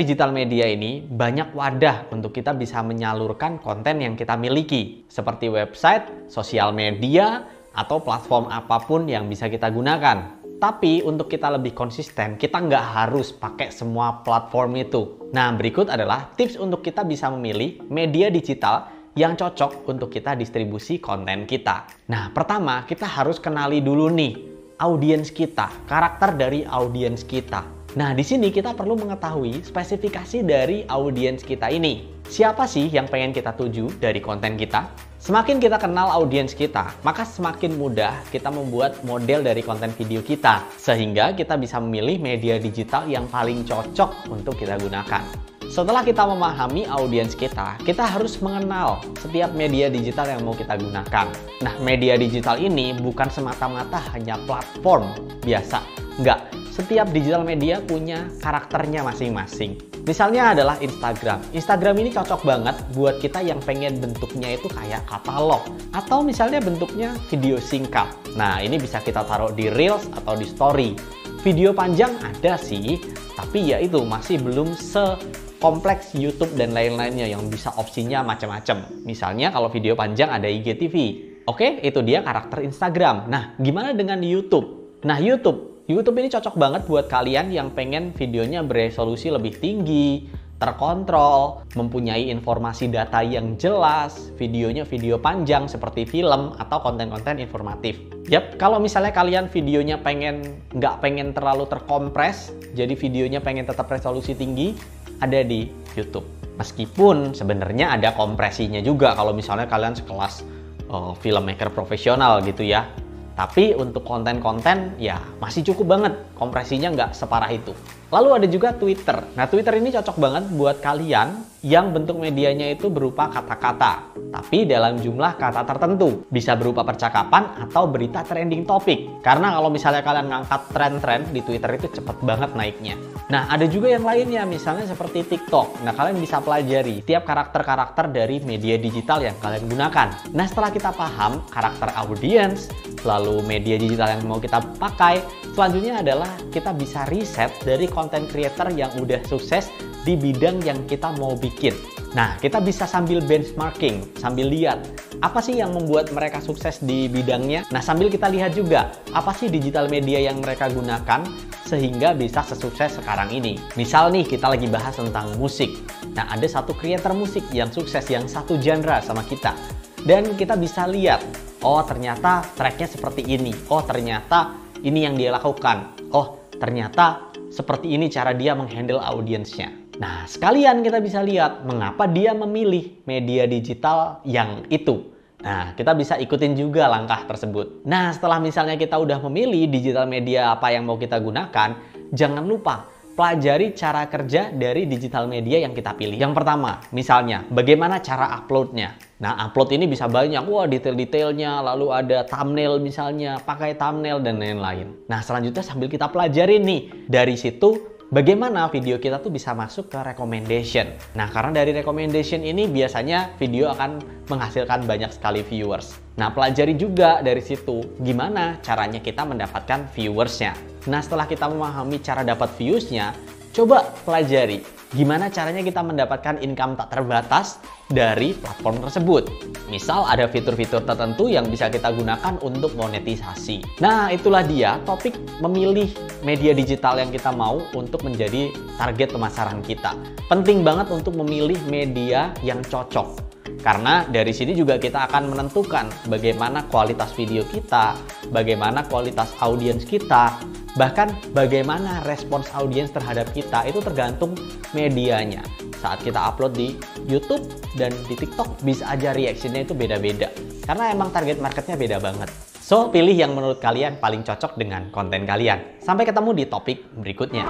digital media ini banyak wadah untuk kita bisa menyalurkan konten yang kita miliki, seperti website, sosial media, atau platform apapun yang bisa kita gunakan. Tapi untuk kita lebih konsisten, kita nggak harus pakai semua platform itu. Nah, berikut adalah tips untuk kita bisa memilih media digital yang cocok untuk kita distribusi konten kita. Nah, pertama kita harus kenali dulu nih audiens kita, karakter dari audiens kita. Nah, di sini kita perlu mengetahui spesifikasi dari audiens kita ini. Siapa sih yang pengen kita tuju dari konten kita? Semakin kita kenal audiens kita, maka semakin mudah kita membuat model dari konten video kita. Sehingga kita bisa memilih media digital yang paling cocok untuk kita gunakan. Setelah kita memahami audiens kita harus mengenal setiap media digital yang mau kita gunakan. Nah, media digital ini bukan semata-mata hanya platform biasa. Enggak, setiap digital media punya karakternya masing-masing. Misalnya adalah Instagram. Instagram ini cocok banget buat kita yang pengen bentuknya itu kayak katalog. Atau misalnya bentuknya video singkat. Nah, ini bisa kita taruh di Reels atau di Story. Video panjang ada sih, tapi ya itu masih belum sekompleks YouTube dan lain-lainnya yang bisa opsinya macam-macam. Misalnya kalau video panjang ada IGTV. Oke, itu dia karakter Instagram. Nah, gimana dengan YouTube? Nah, YouTube ini cocok banget buat kalian yang pengen videonya beresolusi lebih tinggi, terkontrol, mempunyai informasi data yang jelas, videonya video panjang seperti film atau konten-konten informatif. Yap, kalau misalnya kalian videonya nggak pengen terlalu terkompres, jadi videonya pengen tetap resolusi tinggi, ada di YouTube. Meskipun sebenarnya ada kompresinya juga kalau misalnya kalian sekelas filmmaker profesional gitu ya. Tapi untuk konten-konten ya masih cukup banget, kompresinya nggak separah itu. Lalu ada juga Twitter. Nah, Twitter ini cocok banget buat kalian yang bentuk medianya itu berupa kata-kata, tapi dalam jumlah kata tertentu. Bisa berupa percakapan atau berita trending topik. Karena kalau misalnya kalian ngangkat tren-tren di Twitter itu cepet banget naiknya. Nah, ada juga yang lainnya, misalnya seperti TikTok. Nah, kalian bisa pelajari tiap karakter-karakter dari media digital yang kalian gunakan. Nah, setelah kita paham karakter audiens, lalu media digital yang mau kita pakai, selanjutnya adalah kita bisa riset dari content creator yang udah sukses di bidang yang kita mau bikin. Nah, kita bisa sambil benchmarking, sambil lihat apa sih yang membuat mereka sukses di bidangnya. Nah, sambil kita lihat juga apa sih digital media yang mereka gunakan sehingga bisa sesukses sekarang ini. Misal nih, kita lagi bahas tentang musik. Nah, ada satu creator musik yang sukses, yang satu genre sama kita. Dan kita bisa lihat, oh ternyata tracknya seperti ini. Oh ternyata ini yang dia lakukan. Oh ternyata seperti ini cara dia menghandle audiensnya. Nah, sekalian kita bisa lihat mengapa dia memilih media digital yang itu. Nah, kita bisa ikutin juga langkah tersebut. Nah, setelah misalnya kita udah memilih digital media apa yang mau kita gunakan, jangan lupa pelajari cara kerja dari digital media yang kita pilih. Yang pertama, misalnya bagaimana cara uploadnya. Nah, upload ini bisa banyak, wah detail-detailnya, lalu ada thumbnail misalnya, pakai thumbnail dan lain-lain. Nah, selanjutnya sambil kita pelajari nih, dari situ bagaimana video kita tuh bisa masuk ke recommendation. Nah, karena dari recommendation ini biasanya video akan menghasilkan banyak sekali viewers. Nah, pelajari juga dari situ gimana caranya kita mendapatkan viewersnya. Nah, setelah kita memahami cara dapat viewsnya, coba pelajari gimana caranya kita mendapatkan income tak terbatas dari platform tersebut. Misal ada fitur-fitur tertentu yang bisa kita gunakan untuk monetisasi. Nah, itulah dia topik memilih media digital yang kita mau untuk menjadi target pemasaran kita. Penting banget untuk memilih media yang cocok. Karena dari sini juga kita akan menentukan bagaimana kualitas video kita, bagaimana kualitas audiens kita, bahkan bagaimana respons audiens terhadap kita, itu tergantung medianya. Saat kita upload di YouTube dan di TikTok, bisa aja reactionnya itu beda-beda. Karena emang target marketnya beda banget. So, pilih yang menurut kalian paling cocok dengan konten kalian. Sampai ketemu di topik berikutnya.